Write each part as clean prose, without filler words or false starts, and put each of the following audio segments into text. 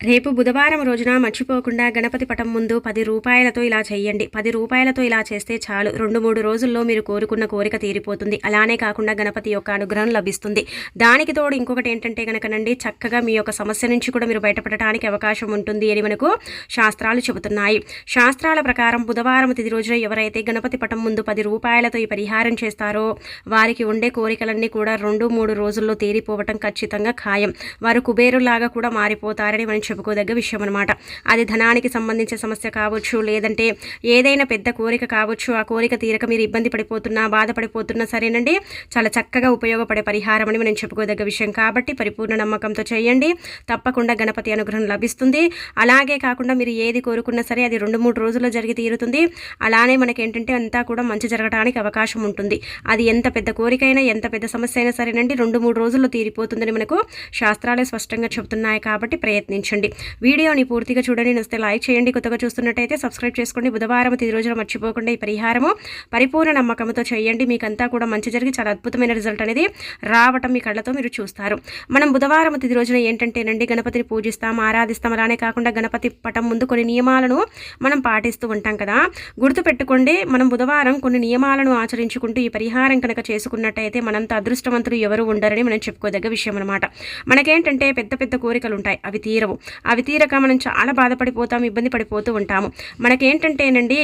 రేపు బుధవారం రోజున మర్చిపోకుండా గణపతి పటం ముందు 10 రూపాయలతో ఇలా చేయండి. 10 రూపాయలతో ఇలా చేస్తే చాలు 2-3 రోజుల్లో మీరు కోరుకున్న కోరిక తీరిపోతుంది. అలానే కాకుండా గణపతి యొక్క అనుగ్రహం లభిస్తుంది. దానికి తోడు ఇంకొకటి ఏంటంటే గనకనండి, చక్కగా మీ యొక్క సమస్య నుంచి కూడా మీరు బయటపడటానికి అవకాశం ఉంటుంది అని మనకు శాస్త్రాలు చెబుతున్నాయి. శాస్త్రాల ప్రకారం బుధవారం తిథి రోజున ఎవరైతే గణపతి పటం ముందు 10 రూపాయలతో ఈ పరిహారం చేస్తారో వారికి ఉండే కోరికలన్నీ కూడా 2-3 రోజుల్లో తీరిపోవటం ఖచ్చితంగా ఖాయం. వారు కుబేరులాగా కూడా మారిపోతారని మనం చెప్పుకోదగ్గ విషయం అనమాట. అది ధనానికి సంబంధించిన సమస్య కావచ్చు, లేదంటే ఏదైనా పెద్ద కోరిక కావచ్చు. ఆ కోరిక తీరక మీరు ఇబ్బంది పడిపోతున్నా, బాధపడిపోతున్నా సరేనండి, చాలా చక్కగా ఉపయోగపడే పరిహారం అని మనం చెప్పుకోదగ్గ విషయం. కాబట్టి పరిపూర్ణ నమ్మకంతో చేయండి, తప్పకుండా గణపతి అనుగ్రహం లభిస్తుంది. అలాగే కాకుండా మీరు ఏది కోరుకున్నా సరే అది 2-3 రోజుల్లో జరిగి తీరుతుంది. అలానే మనకేంటంటే అంతా కూడా మంచి జరగడానికి అవకాశం ఉంటుంది. అది ఎంత పెద్ద కోరికైనా, ఎంత పెద్ద సమస్య అయినా సరేనండి, 2-3 రోజుల్లో తీరిపోతుందని మనకు శాస్త్రాలే స్పష్టంగా చెబుతున్నాయి. కాబట్టి ప్రయత్నించండి. వీడియోని పూర్తిగా చూడండి, నచ్చితే లైక్ చేయండి, కొత్తగా చూస్తున్నట్టయితే సబ్స్క్రైబ్ చేసుకోండి. బుధవారం తిథి రోజున మర్చిపోకుండా ఈ పరిహారము పరిపూర్ణ నమ్మకంతో చేయండి. మీకంతా కూడా మంచి జరిగి చాలా అద్భుతమైన రిజల్ట్ అనేది రావటం మీ కళ్ళతో మీరు చూస్తారు. మనం బుధవారం తిథి రోజున ఏంటంటేనండి గణపతిని పూజిస్తాం, ఆరాధిస్తాం. అలానే కాకుండా గణపతి పటం ముందు కొన్ని నియమాలను మనం పాటిస్తూ ఉంటాం కదా. గుర్తుపెట్టుకోండి, మనం బుధవారం కొన్ని నియమాలను ఆచరించుకుంటూ ఈ పరిహారం కనుక చేసుకున్నట్టయితే మనంత అదృష్టవంతులు ఎవరు ఉండరని మనం చెప్పుకోదగ్గ విషయం అనమాట. మనకేంటంటే పెద్ద పెద్ద కోరికలు ఉంటాయి, అవి తీరవు. అవి తీరక మనం చాలా బాధపడిపోతాం, ఇబ్బంది పడిపోతూ ఉంటాము. మనకేంటంటేనండి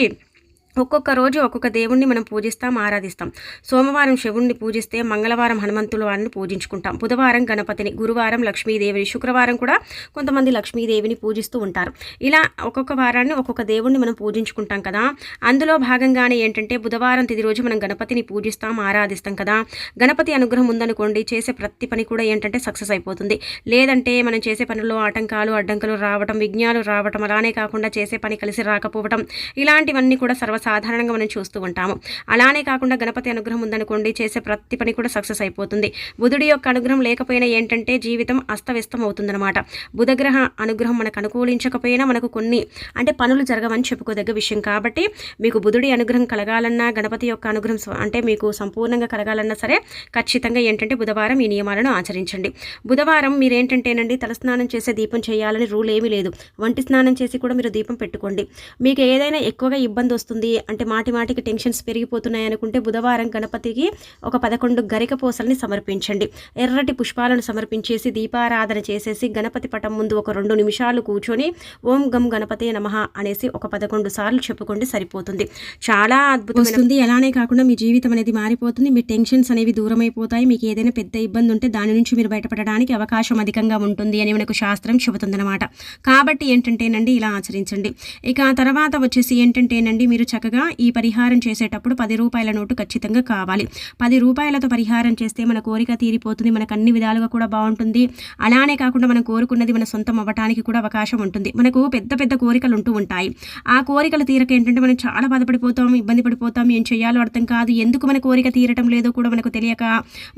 ఒక్కొక్క రోజు ఒక్కొక్క దేవుణ్ణి మనం పూజిస్తాం, ఆరాధిస్తాం. సోమవారం శివుణ్ణి పూజిస్తే, మంగళవారం హనుమంతుల వారిని పూజించుకుంటాం, బుధవారం గణపతిని, గురువారం లక్ష్మీదేవిని, శుక్రవారం కూడా కొంతమంది లక్ష్మీదేవిని పూజిస్తూ ఉంటారు. ఇలా ఒక్కొక్క వారాన్ని ఒక్కొక్క దేవుణ్ణి మనం పూజించుకుంటాం కదా. అందులో భాగంగానే ఏంటంటే బుధవారం తిథి రోజు మనం గణపతిని పూజిస్తాం, ఆరాధిస్తాం కదా. గణపతి అనుగ్రహం ఉందనుకోండి, చేసే ప్రతి పని కూడా ఏంటంటే సక్సెస్ అయిపోతుంది. లేదంటే మనం చేసే పనుల్లో ఆటంకాలు, అడ్డంకులు రావటం, విఘ్నాలు రావటం, అలానే కాకుండా చేసే పని కలిసి రాకపోవటం, ఇలాంటివన్నీ కూడా సాధారణంగా మనం చూస్తూ ఉంటాము. అలానే కాకుండా గణపతి అనుగ్రహం ఉందనుకోండి, చేసే ప్రతి పని కూడా సక్సెస్ అయిపోతుంది. బుధుడి యొక్క అనుగ్రహం లేకపోయినా ఏంటంటే జీవితం అస్తవ్యస్తం అవుతుందన్నమాట. బుధగ్రహ అనుగ్రహం మనకు అనుకూలించకపోయినా మనకు కొన్ని అంటే పనులు జరగవని చెప్పుకోదగ్గ విషయం. కాబట్టి మీకు బుధుడి అనుగ్రహం కలగాలన్నా, గణపతి యొక్క అనుగ్రహం అంటే మీకు సంపూర్ణంగా కలగాలన్నా సరే ఖచ్చితంగా ఏంటంటే బుధవారం ఈ నియమాలను ఆచరించండి. బుధవారం మీరేంటంటేనండి తలస్నానం చేసే దీపం చేయాలని రూల్ ఏమీ లేదు. వంటి స్నానం చేసి కూడా మీరు దీపం పెట్టుకోండి. మీకు ఏదైనా ఎక్కువగా ఇబ్బంది వస్తుంది అంటే మాటికి టెన్షన్స్ పెరిగిపోతున్నాయి అనుకుంటే బుధవారం గణపతికి ఒక 11 గరిక పూసల్ని సమర్పించండి. ఎర్రటి పుష్పాలను సమర్పించేసి దీపారాధన చేసేసి గణపతి పటం ముందు ఒక 2 నిమిషాలు కూర్చొని ఓం గం గణపతే నమః అనేసి ఒక 11 సార్లు చెప్పుకోండి, సరిపోతుంది. చాలా అద్భుతమైనది. అలానే కాకుండా మీ జీవితం అనేది మారిపోతుంది. మీ టెన్షన్స్ అనేవి దూరం అయిపోతాయి. మీకు ఏదైనా పెద్ద ఇబ్బంది ఉంటే దాని నుంచి మీరు బయటపడడానికి అవకాశం అధికంగా ఉంటుంది అని మనకు శాస్త్రం చెబుతుందన్నమాట. కాబట్టి ఏంటంటేనండి ఇలా ఆచరించండి. ఇక తర్వాత వచ్చేసి ఏంటంటేనండి మీరు చక్కగా ఈ పరిహారం చేసేటప్పుడు 10 రూపాయల నోటు ఖచ్చితంగా కావాలి. 10 రూపాయలతో పరిహారం చేస్తే మన కోరిక తీరిపోతుంది, మనకు అన్ని విధాలుగా కూడా బాగుంటుంది. అలానే కాకుండా మనం కోరుకున్నది మన సొంతం అవ్వడానికి కూడా అవకాశం ఉంటుంది. మనకు పెద్ద పెద్ద కోరికలు ఉంటూ ఉంటాయి. ఆ కోరికలు తీరక ఏంటంటే మనం చాలా బాధపడిపోతాం, ఇబ్బంది పడిపోతాం, ఏం చేయాలో అర్థం కాదు, ఎందుకు మన కోరిక తీరటం లేదో కూడా మనకు తెలియక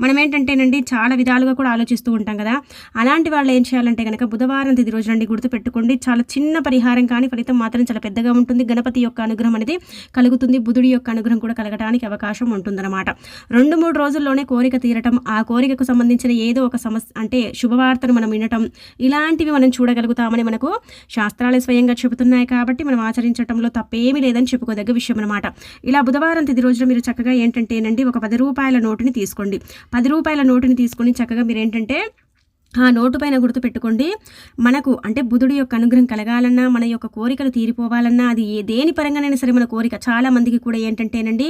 మనం ఏంటంటేనండి చాలా విధాలుగా కూడా ఆలోచిస్తూ ఉంటాం కదా. అలాంటి వాళ్ళు ఏం చేయాలంటే కనుక బుధవారం తిథి రోజు నండి గుర్తుపెట్టుకోండి, చాలా చిన్న పరిహారం కానీ ఫలితం మాత్రం చాలా పెద్దగా ఉంటుంది. గణపతి యొక్క అనుగ్రహం అనేది కలుగుతుంది, బుధుడి యొక్క అనుగ్రహం కూడా కలగడానికి అవకాశం ఉంటుందన్నమాట. 2-3 రోజుల్లోనే కోరిక తీరటం, ఆ కోరికకు సంబంధించిన ఏదో ఒక సమస్య అంటే శుభవార్తను మనం వినటం, ఇలాంటివి మనం చూడగలుగుతామని మనకు శాస్త్రాలే స్వయంగా చెబుతున్నాయి. కాబట్టి మనం ఆచరించడంలో తప్పేమీ లేదని చెప్పుకోదగ్గ విషయం అనమాట. ఇలా బుధవారం తిథి రోజున మీరు చక్కగా ఏంటంటేనండి ఒక 10 రూపాయల నోటుని తీసుకోండి. 10 రూపాయల నోటుని తీసుకొని చక్కగా మీరు ఏంటంటే ఆ నోటు పైన గుర్తు పెట్టుకోండి, మనకు అంటే బుధుడి యొక్క అనుగ్రహం కలగాలన్నా, మన యొక్క కోరికలు తీరిపోవాలన్నా, అది దేని పరంగానైనా సరే మన కోరిక. చాలా మందికి కూడా ఏంటంటేనండి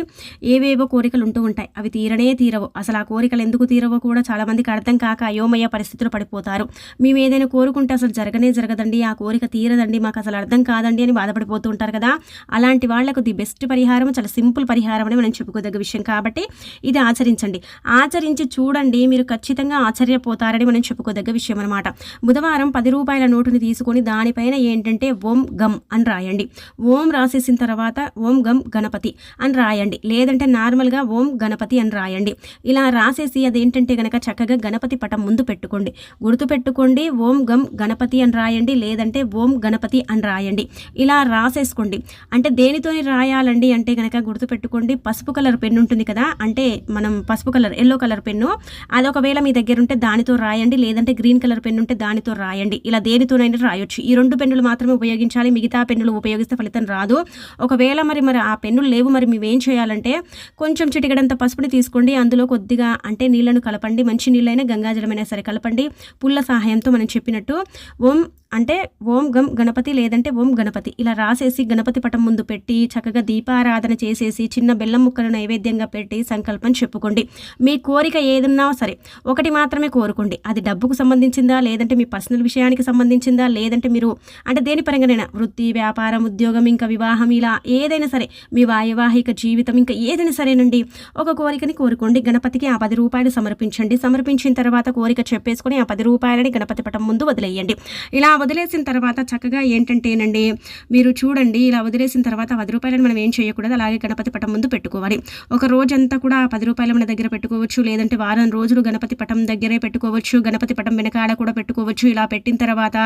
ఏవేవో కోరికలు ఉంటూ ఉంటాయి, అవి తీరనే తీరవు. అసలు ఆ కోరికలు ఎందుకు తీరవో కూడా చాలా మందికి అర్థం కాక అయోమయ పరిస్థితులు పడిపోతారు. మేము ఏదైనా కోరుకుంటే అసలు జరగనే జరగదండి, ఆ కోరిక తీరదండి, మాకు అసలు అర్థం కాదండి అని బాధపడిపోతూ ఉంటారు కదా. అలాంటి వాళ్లకు ది బెస్ట్ పరిహారం, చాలా సింపుల్ పరిహారం అని మనం చెప్పుకోదగ్గ విషయం. కాబట్టి ఇది ఆచరించండి, ఆచరించి చూడండి, మీరు ఖచ్చితంగా ఆశ్చర్యపోతారని మనం చెప్పుకోదగ్గ విషయం అనమాట. బుధవారం 10 రూపాయల నోటుని తీసుకొని దానిపైన ఏంటంటే ఓం గం అని రాయండి. ఓం రాసేసిన తర్వాత ఓం గం గణపతి అని రాయండి, లేదంటే నార్మల్గా ఓం గణపతి అని రాయండి. ఇలా రాసేసి అదేంటంటే గనక చక్కగా గణపతి పటం ముందు పెట్టుకోండి. గుర్తు పెట్టుకోండి, ఓం గం గణపతి అని రాయండి, లేదంటే ఓం గణపతి అని రాయండి. ఇలా రాసేసుకోండి. అంటే దేనితోని రాయాలండి అంటే గనక గుర్తు పెట్టుకోండి, పసుపు కలర్ పెన్ను ఉంటుంది కదా, అంటే మనం పసుపు కలర్ ఎల్లో కలర్ పెన్ను, అదొకవేళ మీ దగ్గర ఉంటే దానితో రాయండి, లేదంటే అంటే గ్రీన్ కలర్ పెన్ను ఉంటే దానితో రాయండి. ఇలా దేనితోనైనా రాయొచ్చు. ఈ 2 పెన్నులు మాత్రమే ఉపయోగించాలి. మిగతా పెన్నులు ఉపయోగిస్తే ఫలితం రాదు. ఒకవేళ మరి ఆ పెన్నులు లేవు, మరి మేమేం చేయాలంటే కొంచెం చిటికెడంత పసుపుని తీసుకోండి. అందులో కొద్దిగా అంటే నీళ్లను కలపండి. మంచి నీళ్ళైనా గంగాజలమైనా సరే కలపండి. పుల్ల సహాయంతో మనం చెప్పినట్టు ఓం గం గణపతి లేదంటే ఓం గణపతి ఇలా రాసేసి గణపతి పటం ముందు పెట్టి చక్కగా దీపారాధన చేసేసి చిన్న బెల్లం ముక్కలు నైవేద్యంగా పెట్టి సంకల్పం చెప్పుకోండి. మీ కోరిక ఏదన్నా సరే ఒకటి మాత్రమే కోరుకోండి. అది డబ్బుకు సంబంధించిందా, లేదంటే మీ పర్సనల్ విషయానికి సంబంధించిందా, లేదంటే మీరు అంటే దేని పరంగానైనా వృత్తి, వ్యాపారం, ఉద్యోగం, ఇంకా వివాహం, ఇలా ఏదైనా సరే మీ వైవాహిక జీవితం ఇంకా ఏదైనా సరేనండి, ఒక కోరికని కోరుకోండి. గణపతికి ఆ 10 రూపాయలు సమర్పించండి. సమర్పించిన తర్వాత కోరిక చెప్పేసుకొని ఆ 10 రూపాయలని గణపతి పటం ముందు వదిలేయండి. ఇలా వదిలేసిన తర్వాత చక్కగా ఏంటంటేనండి, మీరు చూడండి, ఇలా వదిలేసిన తర్వాత 10 రూపాయలను మనం ఏం చేయకూడదు, అలాగే గణపతి పటం ముందు పెట్టుకోవాలి. ఒక రోజంతా కూడా 10 రూపాయలు మన దగ్గర పెట్టుకోవచ్చు, లేదంటే వారం రోజులు గణపతి పటం దగ్గరే పెట్టుకోవచ్చు, గణపతి పటం వెనకాల కూడా పెట్టుకోవచ్చు. ఇలా పెట్టిన తర్వాత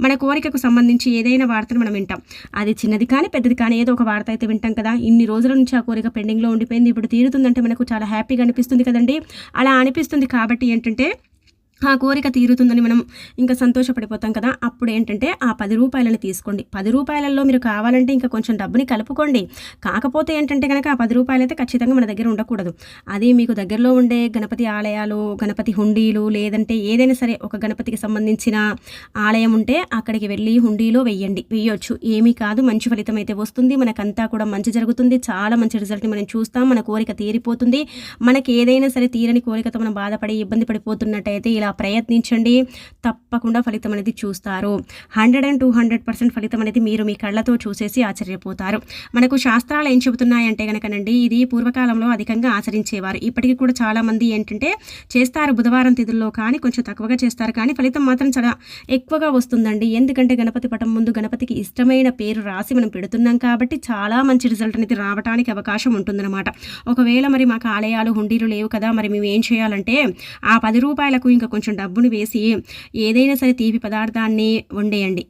మన కోరికకు సంబంధించి ఏదైనా వార్తను మనం వింటాం. అది చిన్నది కానీ పెద్దది కానీ ఏదో ఒక వార్త అయితే వింటాం కదా. ఇన్ని రోజుల నుంచి ఆ కోరిక పెండింగ్లో ఉండిపోయింది, ఇప్పుడు తీరుతుందంటే మనకు చాలా హ్యాపీగా అనిపిస్తుంది కదండి. అలా అనిపిస్తుంది కాబట్టి ఏంటంటే ఆ కోరిక తీరుతుందని మనం ఇంకా సంతోషపడిపోతాం కదా. అప్పుడు ఏంటంటే ఆ 10 రూపాయలని తీసుకోండి. 10 రూపాయలలో మీరు కావాలంటే ఇంకా కొంచెం డబ్బుని కలుపుకోండి. కాకపోతే ఏంటంటే కనుక ఆ 10 రూపాయలు అయితే ఖచ్చితంగా మన దగ్గర ఉండకూడదు. అది మీకు దగ్గరలో ఉండే గణపతి ఆలయాలు, గణపతి హుండీలు, లేదంటే ఏదైనా సరే ఒక గణపతికి సంబంధించిన ఆలయం ఉంటే అక్కడికి వెళ్ళి హుండీలో వెయ్యొచ్చు. ఏమీ కాదు, మంచి ఫలితం అయితే వస్తుంది. మనకంతా కూడా మంచి జరుగుతుంది. చాలా మంచి రిజల్ట్ని మనం చూస్తాం. మన కోరిక తీరిపోతుంది. మనకి ఏదైనా సరే తీరని కోరికతో మనం బాధపడి ఇబ్బంది పడిపోతున్నట్టయితే ఇలా ప్రయత్నించండి. తప్పకుండా ఫలితం అనేది చూస్తారు. 100 and 200% ఫలితం అనేది మీరు మీ కళ్ళతో చూసేసి ఆశ్చర్యపోతారు. మనకు శాస్త్రాలు ఏం చెబుతున్నాయంటే కనుకనండి, ఇది పూర్వకాలంలో అధికంగా ఆచరించేవారు. ఇప్పటికీ కూడా చాలామంది ఏంటంటే చేస్తారు బుధవారం తిథుల్లో, కానీ కొంచెం తక్కువగా చేస్తారు. కానీ ఫలితం మాత్రం చాలా ఎక్కువగా వస్తుందండి. ఎందుకంటే గణపతి పటం ముందు గణపతికి ఇష్టమైన పేరు రాసి మనం పెడుతున్నాం కాబట్టి చాలా మంచి రిజల్ట్ అనేది రావడానికి అవకాశం ఉంటుందన్నమాట. ఒకవేళ మరి మాకు ఆలయాలు, హుండీలు లేవు కదా, మరి మేము ఏం చేయాలంటే ఆ 10 రూపాయలకు ఇంకా కొంచెం డబ్బును వేసి ఏదైనా సరే తీపి పదార్థాన్ని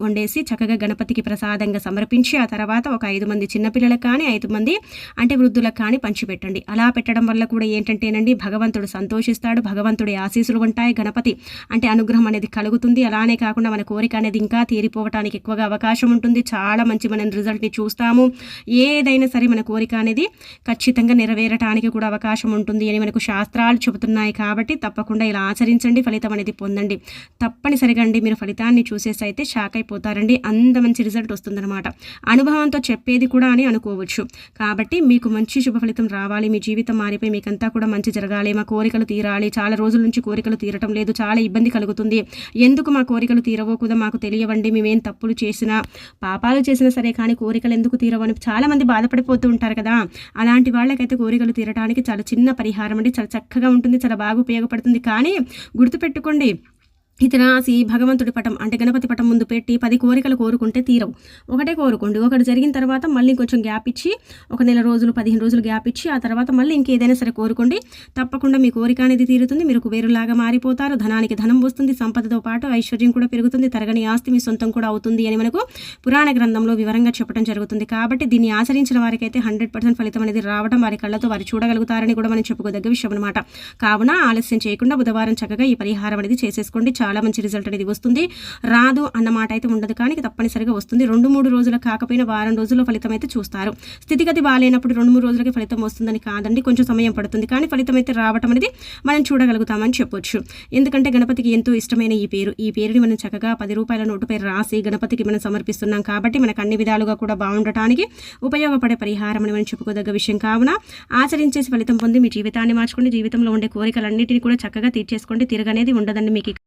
వండేసి చక్కగా గణపతికి ప్రసాదంగా సమర్పించి ఆ తర్వాత ఒక 5 మంది చిన్నపిల్లలకు కానీ 5 మంది అంటే వృద్ధులకు కానీ పంచిపెట్టండి. అలా పెట్టడం వల్ల కూడా ఏంటంటేనండి భగవంతుడు సంతోషిస్తాడు, భగవంతుడి ఆశీస్సులు ఉంటాయి, గణపతి అంటే అనుగ్రహం అనేది కలుగుతుంది. అలానే కాకుండా మన కోరిక అనేది ఇంకా తీరిపోవటానికి ఎక్కువగా అవకాశం ఉంటుంది. చాలా మంచి మనం రిజల్ట్ని చూస్తాము. ఏదైనా సరే మన కోరిక అనేది ఖచ్చితంగా నెరవేరటానికి కూడా అవకాశం ఉంటుంది అని మనకు శాస్త్రాలు చెబుతున్నాయి. కాబట్టి తప్పకుండా ఇలా ఆచరించండి, ఫలితం అనేది పొందండి. తప్పనిసరిగా అండి మీరు ఫలితాన్ని చూసేసి అయితే షాక్ అయిపోతారండి. అంత మంచి రిజల్ట్ వస్తుందన్నమాట. అనుభవంతో చెప్పేది కూడా అని అనుకోవచ్చు. కాబట్టి మీకు మంచి శుభ ఫలితం రావాలి, మీ జీవితం మారిపోయి మీకంతా కూడా మంచి జరగాలి, మా కోరికలు తీరాలి, చాలా రోజుల నుంచి కోరికలు తీరటం లేదు, చాలా ఇబ్బంది కలుగుతుంది, ఎందుకు మా కోరికలు తీరవో కూడా మాకు తెలియవండి, మేమేం తప్పులు చేసినా పాపాలు చేసినా సరే కానీ కోరికలు ఎందుకు తీరవని చాలా మంది బాధపడిపోతూ ఉంటారు కదా. అలాంటి వాళ్ళకైతే కోరికలు తీరడానికి చాలా చిన్న పరిహారం అండి, చాలా చక్కగా ఉంటుంది, చాలా బాగా ఉపయోగపడుతుంది. కానీ గుర్తుపెట్టుకోండి, ఇది రాసి భగవంతుడి పటం అంటే గణపతి పటం ముందు పెట్టి 10 కోరికలు కోరుకుంటే తీరవు. ఒకటే కోరుకోండి. ఒకటి జరిగిన తర్వాత మళ్ళీ కొంచెం గ్యాప్ ఇచ్చి ఒక నెల రోజులు 15 రోజులు గ్యాప్ ఇచ్చి ఆ తర్వాత మళ్ళీ ఇంకేదైనా సరే కోరుకోండి. తప్పకుండా మీ కోరిక అనేది తీరుతుంది. మీరు కుబేరులాగా మారిపోతారు. ధనానికి ధనం వస్తుంది, సంపదతో పాటు ఐశ్వర్యం కూడా పెరుగుతుంది, తరగని ఆస్తి మీ సొంతం కూడా అవుతుంది అని మనకు పురాణ గ్రంథంలో వివరంగా చెప్పడం జరుగుతుంది. కాబట్టి దీన్ని ఆచరించిన వారికైతే 100% ఫలితం అనేది రావడం వారి కళ్ళతో వారు చూడగలుగుతారని కూడా మనం చెప్పుకోదగ్గ విషయం అనమాట. కావున ఆలస్యం చేయకుండా బుధవారం చక్కగా ఈ పరిహారం అనేది చేసేసుకోండి. చాలా మంచి రిజల్ట్ అనేది వస్తుంది. రాదు అన్నమాట అయితే ఉండదు, కానీ తప్పనిసరిగా వస్తుంది. 2-3 రోజులు కాకపోయినా వారం రోజుల్లో ఫలితం అయితే చూస్తారు. స్థితిగతి బాగాలేనప్పుడు 2-3 రోజులకి ఫలితం వస్తుందని కాదండి, కొంచెం సమయం పడుతుంది, కానీ ఫలితం అయితే రావటం అనేది మనం చూడగలుగుతామని చెప్పొచ్చు. ఎందుకంటే గణపతికి ఎంతో ఇష్టమైన ఈ పేరుని మనం చక్కగా 10 రూపాయల నోటుపై రాసి గణపతికి మనం సమర్పిస్తున్నాం కాబట్టి మనకు అన్ని విధాలుగా కూడా బాగుండటానికి ఉపయోగపడే పరిహారం అని మనం చెప్పుకోదగ్గ విషయం. కావున ఆచరించేసి ఫలితం పొంది మీ జీవితాన్ని మార్చుకోండి. జీవితంలో ఉండే కోరికలన్నింటినీ కూడా చక్కగా తీర్చేసుకోండి. తిరగనేది ఉండదండి మీకు.